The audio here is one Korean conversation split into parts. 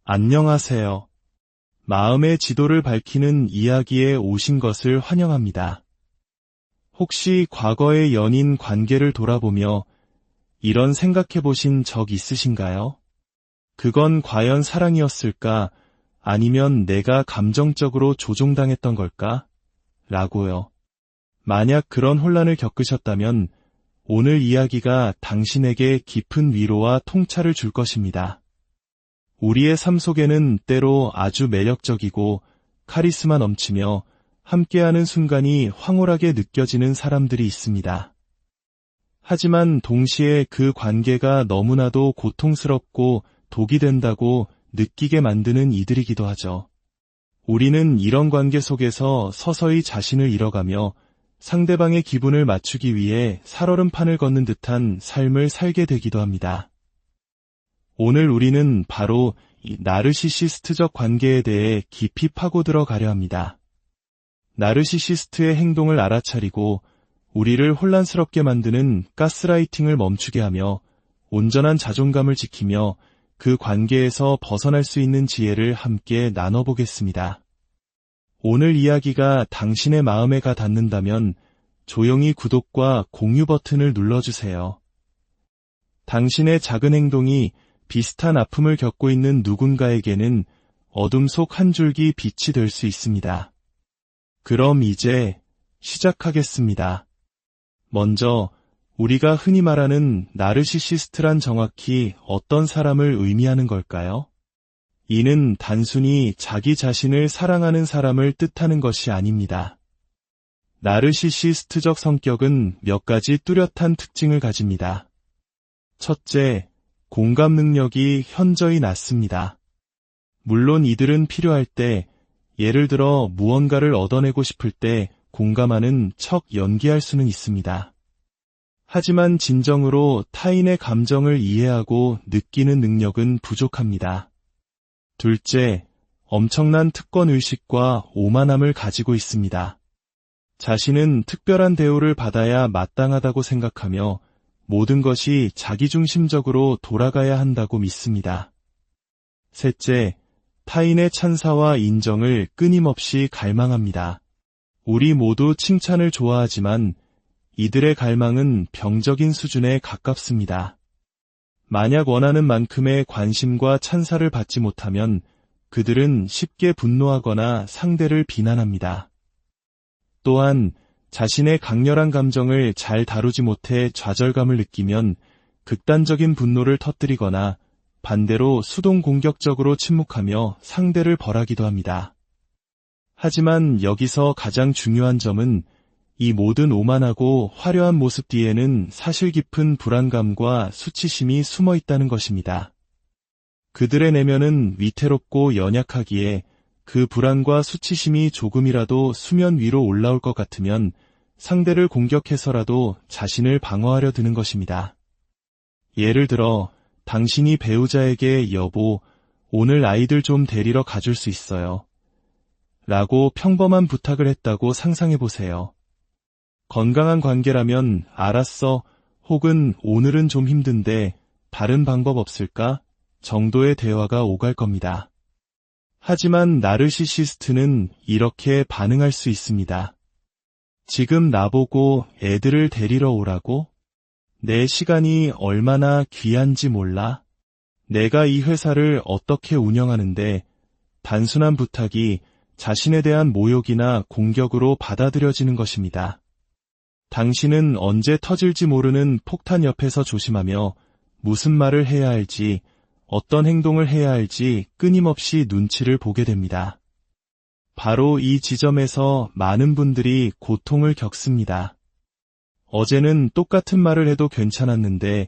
안녕하세요. 마음의 지도를 밝히는 이야기에 오신 것을 환영합니다. 혹시 과거의 연인 관계를 돌아보며 이런 생각해 보신 적 있으신가요? 그건 과연 사랑이었을까? 아니면 내가 감정적으로 조종당했던 걸까? 라고요. 만약 그런 혼란을 겪으셨다면 오늘 이야기가 당신에게 깊은 위로와 통찰을 줄 것입니다. 우리의 삶 속에는 때로 아주 매력적이고 카리스마 넘치며 함께하는 순간이 황홀하게 느껴지는 사람들이 있습니다. 하지만 동시에 그 관계가 너무나도 고통스럽고 독이 된다고 느끼게 만드는 이들이기도 하죠. 우리는 이런 관계 속에서 서서히 자신을 잃어가며 상대방의 기분을 맞추기 위해 살얼음판을 걷는 듯한 삶을 살게 되기도 합니다. 오늘 우리는 바로 이 나르시시스트적 관계에 대해 깊이 파고들어 가려 합니다. 나르시시스트의 행동을 알아차리고 우리를 혼란스럽게 만드는 가스라이팅을 멈추게 하며 온전한 자존감을 지키며 그 관계에서 벗어날 수 있는 지혜를 함께 나눠보겠습니다. 오늘 이야기가 당신의 마음에 가 닿는다면 조용히 구독과 공유 버튼을 눌러주세요. 당신의 작은 행동이 비슷한 아픔을 겪고 있는 누군가에게는 어둠 속 한 줄기 빛이 될 수 있습니다. 그럼 이제 시작하겠습니다. 먼저 우리가 흔히 말하는 나르시시스트란 정확히 어떤 사람을 의미하는 걸까요? 이는 단순히 자기 자신을 사랑하는 사람을 뜻하는 것이 아닙니다. 나르시시스트적 성격은 몇 가지 뚜렷한 특징을 가집니다. 첫째, 공감 능력이 현저히 낮습니다. 물론 이들은 필요할 때, 예를 들어 무언가를 얻어내고 싶을 때 공감하는 척 연기할 수는 있습니다. 하지만 진정으로 타인의 감정을 이해하고 느끼는 능력은 부족합니다. 둘째, 엄청난 특권의식과 오만함을 가지고 있습니다. 자신은 특별한 대우를 받아야 마땅하다고 생각하며 모든 것이 자기중심적으로 돌아가야 한다고 믿습니다. 셋째, 타인의 찬사와 인정을 끊임없이 갈망합니다. 우리 모두 칭찬을 좋아하지만 이들의 갈망은 병적인 수준에 가깝습니다. 만약 원하는 만큼의 관심과 찬사를 받지 못하면 그들은 쉽게 분노하거나 상대를 비난합니다. 또한 자신의 강렬한 감정을 잘 다루지 못해 좌절감을 느끼면 극단적인 분노를 터뜨리거나 반대로 수동 공격적으로 침묵하며 상대를 벌하기도 합니다. 하지만 여기서 가장 중요한 점은 이 모든 오만하고 화려한 모습 뒤에는 사실 깊은 불안감과 수치심이 숨어 있다는 것입니다. 그들의 내면은 위태롭고 연약하기에 그 불안과 수치심이 조금이라도 수면 위로 올라올 것 같으면 상대를 공격해서라도 자신을 방어하려 드는 것입니다. 예를 들어 당신이 배우자에게 여보, 오늘 아이들 좀 데리러 가줄 수 있어요. 라고 평범한 부탁을 했다고 상상해보세요. 건강한 관계라면 알았어, 혹은 오늘은 좀 힘든데 다른 방법 없을까? 정도의 대화가 오갈 겁니다. 하지만 나르시시스트는 이렇게 반응할 수 있습니다. 지금 나보고 애들을 데리러 오라고? 내 시간이 얼마나 귀한지 몰라? 내가 이 회사를 어떻게 운영하는데 단순한 부탁이 자신에 대한 모욕이나 공격으로 받아들여지는 것입니다. 당신은 언제 터질지 모르는 폭탄 옆에서 조심하며 무슨 말을 해야 할지, 어떤 행동을 해야 할지 끊임없이 눈치를 보게 됩니다. 바로 이 지점에서 많은 분들이 고통을 겪습니다. 어제는 똑같은 말을 해도 괜찮았는데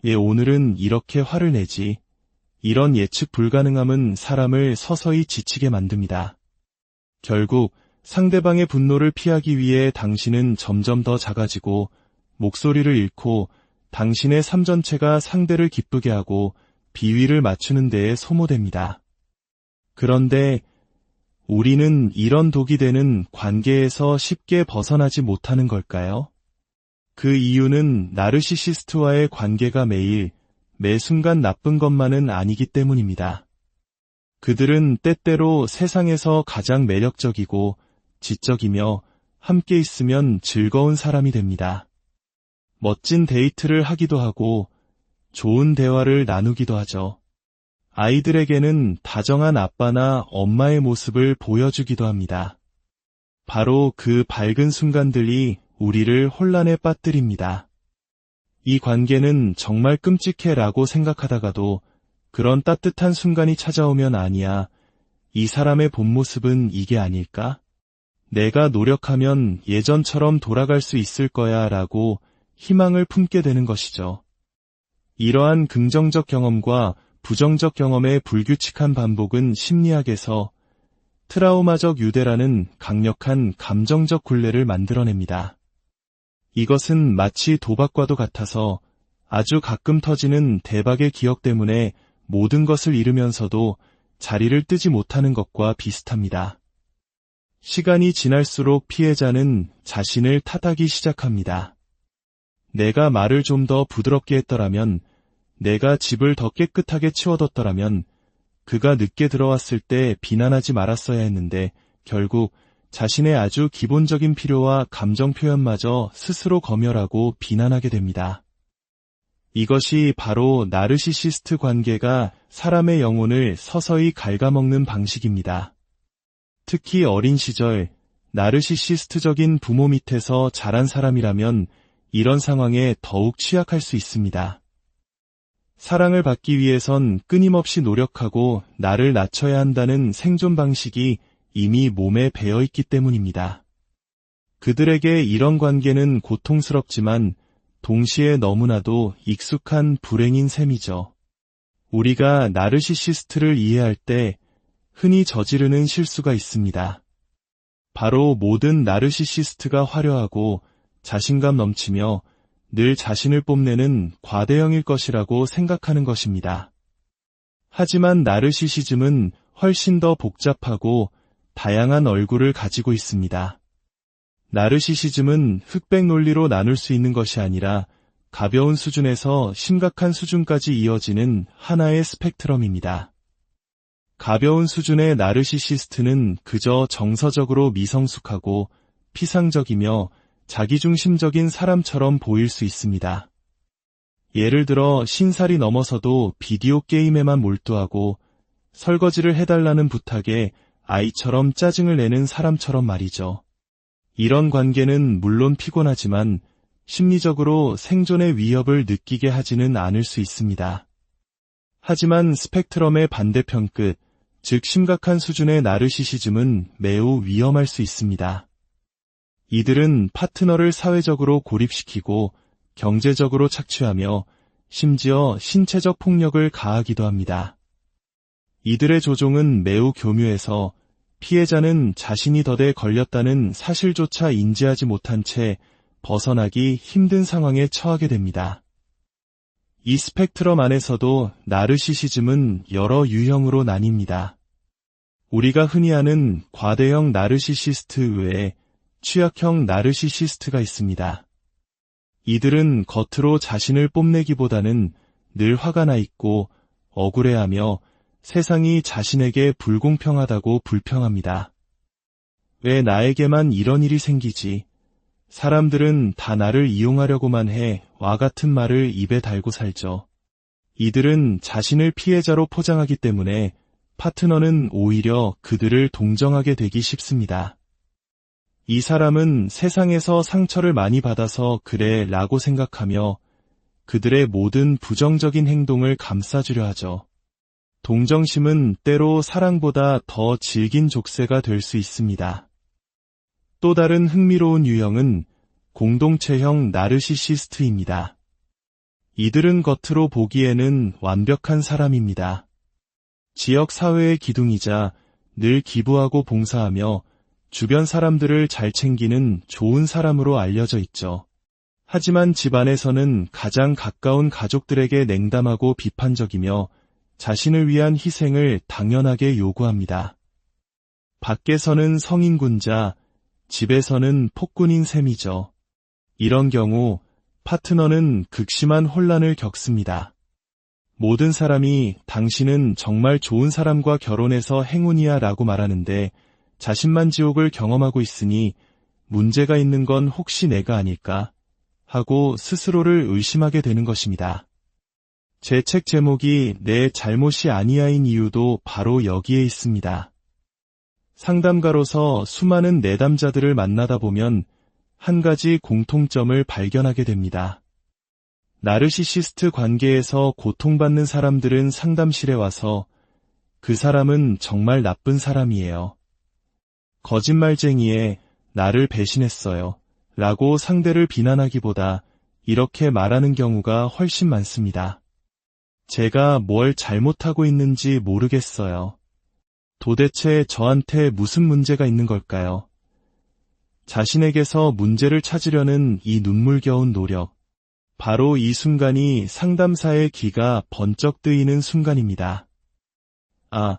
왜 오늘은 이렇게 화를 내지? 이런 예측 불가능함은 사람을 서서히 지치게 만듭니다. 결국 상대방의 분노를 피하기 위해 당신은 점점 더 작아지고 목소리를 잃고 당신의 삶 전체가 상대를 기쁘게 하고 비위를 맞추는 데에 소모됩니다. 그런데 우리는 이런 독이 되는 관계에서 쉽게 벗어나지 못하는 걸까요? 그 이유는 나르시시스트와의 관계가 매일, 매 순간 나쁜 것만은 아니기 때문입니다. 그들은 때때로 세상에서 가장 매력적이고 지적이며 함께 있으면 즐거운 사람이 됩니다. 멋진 데이트를 하기도 하고 좋은 대화를 나누기도 하죠. 아이들에게는 다정한 아빠나 엄마의 모습을 보여주기도 합니다. 바로 그 밝은 순간들이 우리를 혼란에 빠뜨립니다. 이 관계는 정말 끔찍해 라고 생각하다가도 그런 따뜻한 순간이 찾아오면 아니야. 이 사람의 본 모습은 이게 아닐까? 내가 노력하면 예전처럼 돌아갈 수 있을 거야 라고 희망을 품게 되는 것이죠. 이러한 긍정적 경험과 부정적 경험의 불규칙한 반복은 심리학에서 트라우마적 유대라는 강력한 감정적 굴레를 만들어냅니다. 이것은 마치 도박과도 같아서 아주 가끔 터지는 대박의 기억 때문에 모든 것을 잃으면서도 자리를 뜨지 못하는 것과 비슷합니다. 시간이 지날수록 피해자는 자신을 탓하기 시작합니다. 내가 말을 좀 더 부드럽게 했더라면, 내가 집을 더 깨끗하게 치워뒀더라면, 그가 늦게 들어왔을 때 비난하지 말았어야 했는데 결국 자신의 아주 기본적인 필요와 감정 표현마저 스스로 검열하고 비난하게 됩니다. 이것이 바로 나르시시스트 관계가 사람의 영혼을 서서히 갉아먹는 방식입니다. 특히 어린 시절 나르시시스트적인 부모 밑에서 자란 사람이라면 이런 상황에 더욱 취약할 수 있습니다. 사랑을 받기 위해선 끊임없이 노력하고 나를 낮춰야 한다는 생존 방식이 이미 몸에 배어있기 때문입니다. 그들에게 이런 관계는 고통스럽지만 동시에 너무나도 익숙한 불행인 셈이죠. 우리가 나르시시스트를 이해할 때 흔히 저지르는 실수가 있습니다. 바로 모든 나르시시스트가 화려하고 자신감 넘치며 늘 자신을 뽐내는 과대형일 것이라고 생각하는 것입니다. 하지만 나르시시즘은 훨씬 더 복잡하고 다양한 얼굴을 가지고 있습니다. 나르시시즘은 흑백 논리로 나눌 수 있는 것이 아니라 가벼운 수준에서 심각한 수준까지 이어지는 하나의 스펙트럼입니다. 가벼운 수준의 나르시시스트는 그저 정서적으로 미성숙하고 피상적이며 자기중심적인 사람처럼 보일 수 있습니다. 예를 들어 신살이 넘어서도 비디오 게임에만 몰두하고 설거지를 해달라는 부탁에 아이처럼 짜증을 내는 사람처럼 말이죠. 이런 관계는 물론 피곤하지만 심리적으로 생존의 위협을 느끼게 하지는 않을 수 있습니다. 하지만 스펙트럼의 반대편 끝, 즉 심각한 수준의 나르시시즘은 매우 위험할 수 있습니다. 이들은 파트너를 사회적으로 고립시키고 경제적으로 착취하며 심지어 신체적 폭력을 가하기도 합니다. 이들의 조종은 매우 교묘해서 피해자는 자신이 덫에 걸렸다는 사실조차 인지하지 못한 채 벗어나기 힘든 상황에 처하게 됩니다. 이 스펙트럼 안에서도 나르시시즘은 여러 유형으로 나뉩니다. 우리가 흔히 아는 과대형 나르시시스트 외에 취약형 나르시시스트가 있습니다. 이들은 겉으로 자신을 뽐내기보다는 늘 화가 나 있고 억울해하며 세상이 자신에게 불공평하다고 불평합니다. 왜 나에게만 이런 일이 생기지? 사람들은 다 나를 이용하려고만 해 와 같은 말을 입에 달고 살죠. 이들은 자신을 피해자로 포장하기 때문에 파트너는 오히려 그들을 동정하게 되기 쉽습니다. 이 사람은 세상에서 상처를 많이 받아서 그래 라고 생각하며 그들의 모든 부정적인 행동을 감싸주려 하죠. 동정심은 때로 사랑보다 더 질긴 족쇄가 될 수 있습니다. 또 다른 흥미로운 유형은 공동체형 나르시시스트입니다. 이들은 겉으로 보기에는 완벽한 사람입니다. 지역 사회의 기둥이자 늘 기부하고 봉사하며 주변 사람들을 잘 챙기는 좋은 사람으로 알려져 있죠. 하지만 집안에서는 가장 가까운 가족들에게 냉담하고 비판적이며 자신을 위한 희생을 당연하게 요구합니다. 밖에서는 성인군자, 집에서는 폭군인 셈이죠. 이런 경우 파트너는 극심한 혼란을 겪습니다. 모든 사람이 당신은 정말 좋은 사람과 결혼해서 행운이야 라고 말하는데 자신만 지옥을 경험하고 있으니 문제가 있는 건 혹시 내가 아닐까 하고 스스로를 의심하게 되는 것입니다. 제 책 제목이 내 잘못이 아니야인 이유도 바로 여기에 있습니다. 상담가로서 수많은 내담자들을 만나다 보면 한 가지 공통점을 발견하게 됩니다. 나르시시스트 관계에서 고통받는 사람들은 상담실에 와서 그 사람은 정말 나쁜 사람이에요. 거짓말쟁이에 나를 배신했어요. 라고 상대를 비난하기보다 이렇게 말하는 경우가 훨씬 많습니다. 제가 뭘 잘못하고 있는지 모르겠어요. 도대체 저한테 무슨 문제가 있는 걸까요? 자신에게서 문제를 찾으려는 이 눈물겨운 노력. 바로 이 순간이 상담사의 귀가 번쩍 뜨이는 순간입니다. 아,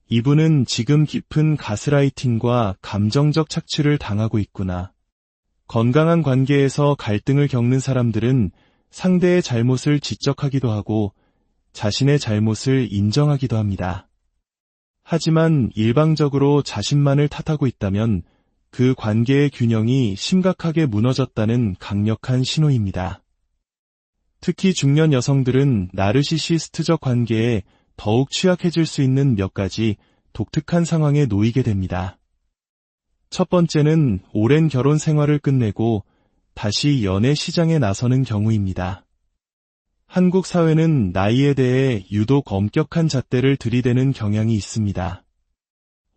이분은 지금 깊은 가스라이팅과 감정적 착취를 당하고 있구나. 건강한 관계에서 갈등을 겪는 사람들은 상대의 잘못을 지적하기도 하고 자신의 잘못을 인정하기도 합니다. 하지만 일방적으로 자신만을 탓하고 있다면 그 관계의 균형이 심각하게 무너졌다는 강력한 신호입니다. 특히 중년 여성들은 나르시시스트적 관계에 더욱 취약해질 수 있는 몇 가지 독특한 상황에 놓이게 됩니다. 첫 번째는 오랜 결혼 생활을 끝내고 다시 연애 시장에 나서는 경우입니다. 한국 사회는 나이에 대해 유독 엄격한 잣대를 들이대는 경향이 있습니다.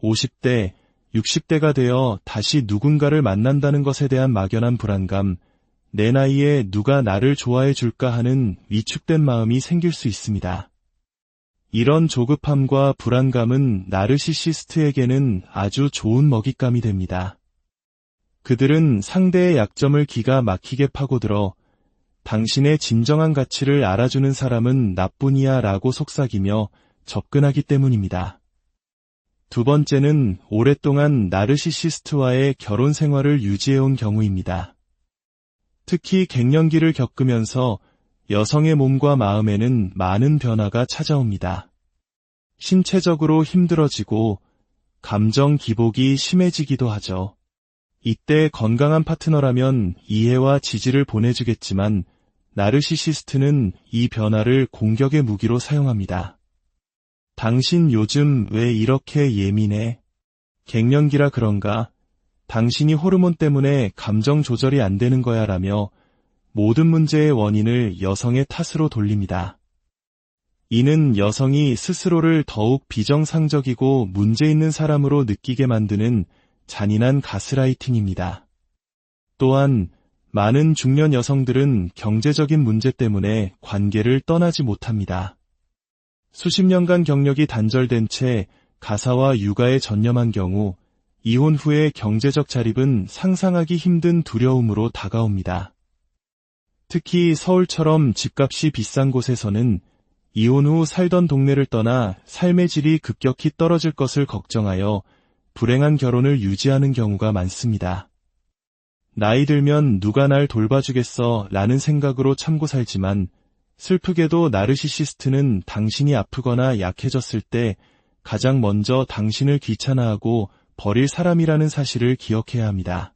50대, 60대가 되어 다시 누군가를 만난다는 것에 대한 막연한 불안감, 내 나이에 누가 나를 좋아해 줄까 하는 위축된 마음이 생길 수 있습니다. 이런 조급함과 불안감은 나르시시스트에게는 아주 좋은 먹잇감이 됩니다. 그들은 상대의 약점을 기가 막히게 파고들어 당신의 진정한 가치를 알아주는 사람은 나뿐이야 라고 속삭이며 접근하기 때문입니다. 두 번째는 오랫동안 나르시시스트와의 결혼 생활을 유지해온 경우입니다. 특히 갱년기를 겪으면서 여성의 몸과 마음에는 많은 변화가 찾아옵니다. 신체적으로 힘들어지고 감정 기복이 심해지기도 하죠. 이때 건강한 파트너라면 이해와 지지를 보내주겠지만 나르시시스트는 이 변화를 공격의 무기로 사용합니다. 당신 요즘 왜 이렇게 예민해? 갱년기라 그런가? 당신이 호르몬 때문에 감정 조절이 안 되는 거야 라며 모든 문제의 원인을 여성의 탓으로 돌립니다. 이는 여성이 스스로를 더욱 비정상적이고 문제 있는 사람으로 느끼게 만드는 잔인한 가스라이팅입니다. 또한 많은 중년 여성들은 경제적인 문제 때문에 관계를 떠나지 못합니다. 수십 년간 경력이 단절된 채 가사와 육아에 전념한 경우 이혼 후의 경제적 자립은 상상하기 힘든 두려움으로 다가옵니다. 특히 서울처럼 집값이 비싼 곳에서는 이혼 후 살던 동네를 떠나 삶의 질이 급격히 떨어질 것을 걱정하여 불행한 결혼을 유지하는 경우가 많습니다. 나이 들면 누가 날 돌봐주겠어 라는 생각으로 참고 살지만 슬프게도 나르시시스트는 당신이 아프거나 약해졌을 때 가장 먼저 당신을 귀찮아하고 버릴 사람이라는 사실을 기억해야 합니다.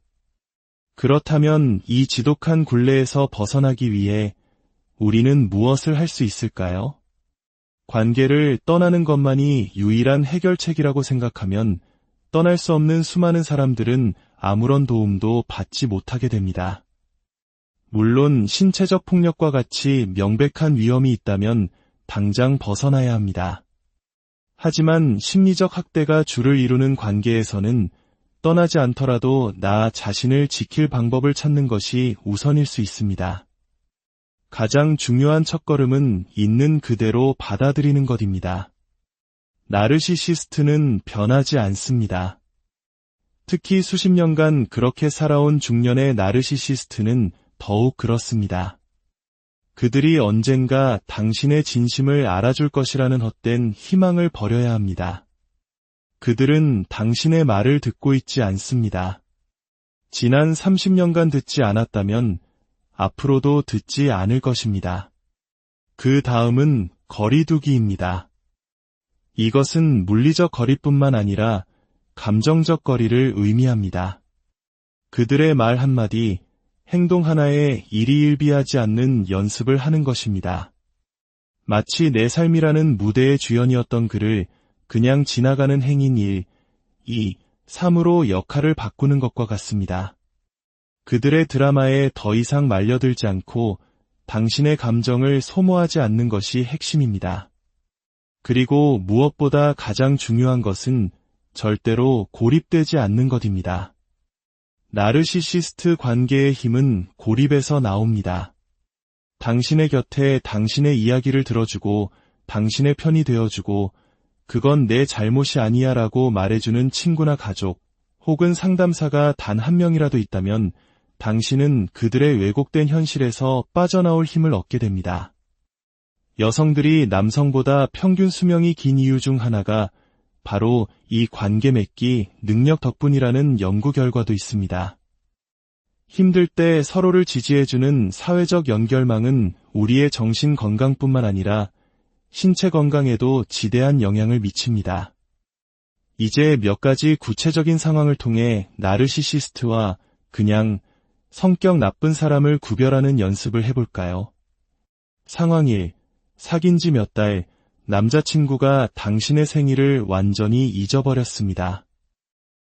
그렇다면 이 지독한 굴레에서 벗어나기 위해 우리는 무엇을 할 수 있을까요? 관계를 떠나는 것만이 유일한 해결책이라고 생각하면 떠날 수 없는 수많은 사람들은 아무런 도움도 받지 못하게 됩니다. 물론 신체적 폭력과 같이 명백한 위험이 있다면 당장 벗어나야 합니다. 하지만 심리적 학대가 주를 이루는 관계에서는 떠나지 않더라도 나 자신을 지킬 방법을 찾는 것이 우선일 수 있습니다. 가장 중요한 첫걸음은 있는 그대로 받아들이는 것입니다. 나르시시스트는 변하지 않습니다. 특히 수십 년간 그렇게 살아온 중년의 나르시시스트는 더욱 그렇습니다. 그들이 언젠가 당신의 진심을 알아줄 것이라는 헛된 희망을 버려야 합니다. 그들은 당신의 말을 듣고 있지 않습니다. 지난 30년간 듣지 않았다면 앞으로도 듣지 않을 것입니다. 그 다음은 거리두기입니다. 이것은 물리적 거리뿐만 아니라 감정적 거리를 의미합니다. 그들의 말 한마디, 행동 하나에 일희일비하지 않는 연습을 하는 것입니다. 마치 내 삶이라는 무대의 주연이었던 그를 그냥 지나가는 행인 1, 2, 3으로 역할을 바꾸는 것과 같습니다. 그들의 드라마에 더 이상 말려들지 않고 당신의 감정을 소모하지 않는 것이 핵심입니다. 그리고 무엇보다 가장 중요한 것은 절대로 고립되지 않는 것입니다. 나르시시스트 관계의 힘은 고립에서 나옵니다. 당신의 곁에 당신의 이야기를 들어주고 당신의 편이 되어주고 그건 내 잘못이 아니야 라고 말해주는 친구나 가족 혹은 상담사가 단 한 명이라도 있다면 당신은 그들의 왜곡된 현실에서 빠져나올 힘을 얻게 됩니다. 여성들이 남성보다 평균 수명이 긴 이유 중 하나가 바로 이 관계 맺기 능력 덕분이라는 연구 결과도 있습니다. 힘들 때 서로를 지지해주는 사회적 연결망은 우리의 정신 건강뿐만 아니라 신체 건강에도 지대한 영향을 미칩니다. 이제 몇 가지 구체적인 상황을 통해 나르시시스트와 그냥 성격 나쁜 사람을 구별하는 연습을 해볼까요? 상황 1. 사귄 지 몇 달, 남자친구가 당신의 생일을 완전히 잊어버렸습니다.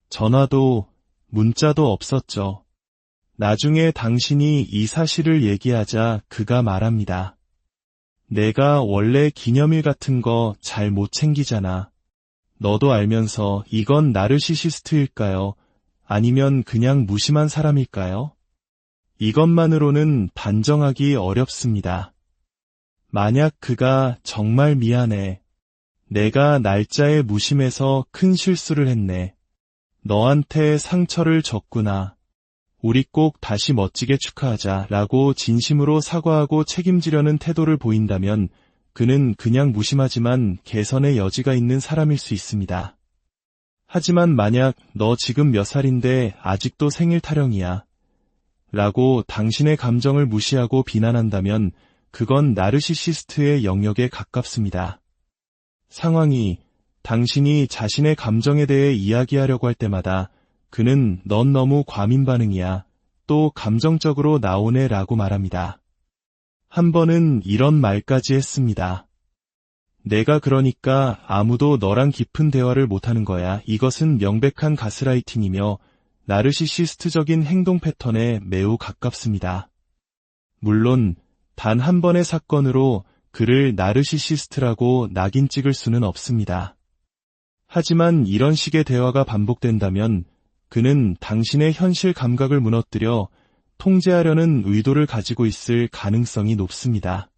전화도, 문자도 없었죠. 나중에 당신이 이 사실을 얘기하자 그가 말합니다. 내가 원래 기념일 같은 거 잘 못 챙기잖아. 너도 알면서 이건 나르시시스트일까요? 아니면 그냥 무심한 사람일까요? 이것만으로는 단정하기 어렵습니다. 만약 그가 정말 미안해. 내가 날짜에 무심해서 큰 실수를 했네. 너한테 상처를 줬구나. 우리 꼭 다시 멋지게 축하하자 라고 진심으로 사과하고 책임지려는 태도를 보인다면 그는 그냥 무심하지만 개선의 여지가 있는 사람일 수 있습니다. 하지만 만약 너 지금 몇 살인데 아직도 생일 타령이야 라고 당신의 감정을 무시하고 비난한다면 그건 나르시시스트의 영역에 가깝습니다. 상황이 당신이 자신의 감정에 대해 이야기하려고 할 때마다 그는 넌 너무 과민 반응이야. 또 감정적으로 나오네 라고 말합니다. 한 번은 이런 말까지 했습니다. 내가 그러니까 아무도 너랑 깊은 대화를 못하는 거야. 이것은 명백한 가스라이팅이며 나르시시스트적인 행동 패턴에 매우 가깝습니다. 물론 단 한 번의 사건으로 그를 나르시시스트라고 낙인 찍을 수는 없습니다. 하지만 이런 식의 대화가 반복된다면 그는 당신의 현실 감각을 무너뜨려 통제하려는 의도를 가지고 있을 가능성이 높습니다.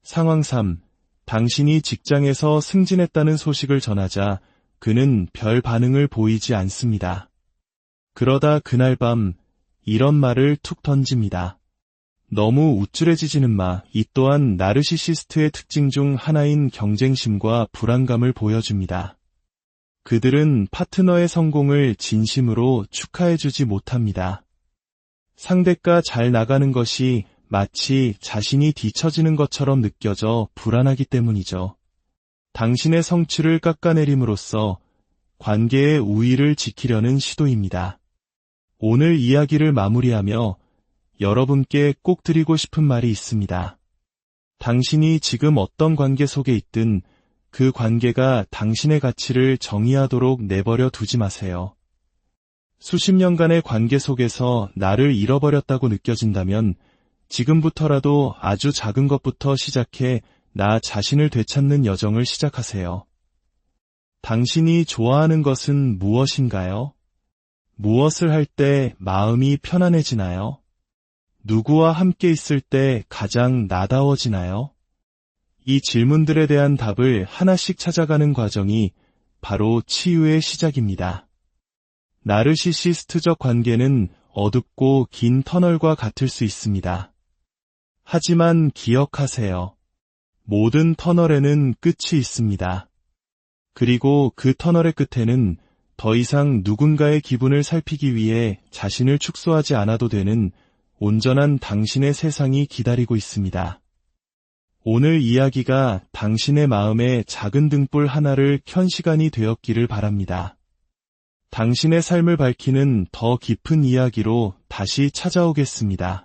상황 3. 당신이 직장에서 승진했다는 소식을 전하자 그는 별 반응을 보이지 않습니다. 그러다 그날 밤 이런 말을 툭 던집니다. 너무 우쭐해지지는 마. 이 또한 나르시시스트의 특징 중 하나인 경쟁심과 불안감을 보여줍니다. 그들은 파트너의 성공을 진심으로 축하해주지 못합니다. 상대가 잘 나가는 것이 마치 자신이 뒤처지는 것처럼 느껴져 불안하기 때문이죠. 당신의 성취를 깎아내림으로써 관계의 우위를 지키려는 시도입니다. 오늘 이야기를 마무리하며 여러분께 꼭 드리고 싶은 말이 있습니다. 당신이 지금 어떤 관계 속에 있든 그 관계가 당신의 가치를 정의하도록 내버려 두지 마세요. 수십 년간의 관계 속에서 나를 잃어버렸다고 느껴진다면 지금부터라도 아주 작은 것부터 시작해 나 자신을 되찾는 여정을 시작하세요. 당신이 좋아하는 것은 무엇인가요? 무엇을 할 때 마음이 편안해지나요? 누구와 함께 있을 때 가장 나다워지나요? 이 질문들에 대한 답을 하나씩 찾아가는 과정이 바로 치유의 시작입니다. 나르시시스트적 관계는 어둡고 긴 터널과 같을 수 있습니다. 하지만 기억하세요. 모든 터널에는 끝이 있습니다. 그리고 그 터널의 끝에는 더 이상 누군가의 기분을 살피기 위해 자신을 축소하지 않아도 되는 온전한 당신의 세상이 기다리고 있습니다. 오늘 이야기가 당신의 마음에 작은 등불 하나를 켠 시간이 되었기를 바랍니다. 당신의 삶을 밝히는 더 깊은 이야기로 다시 찾아오겠습니다.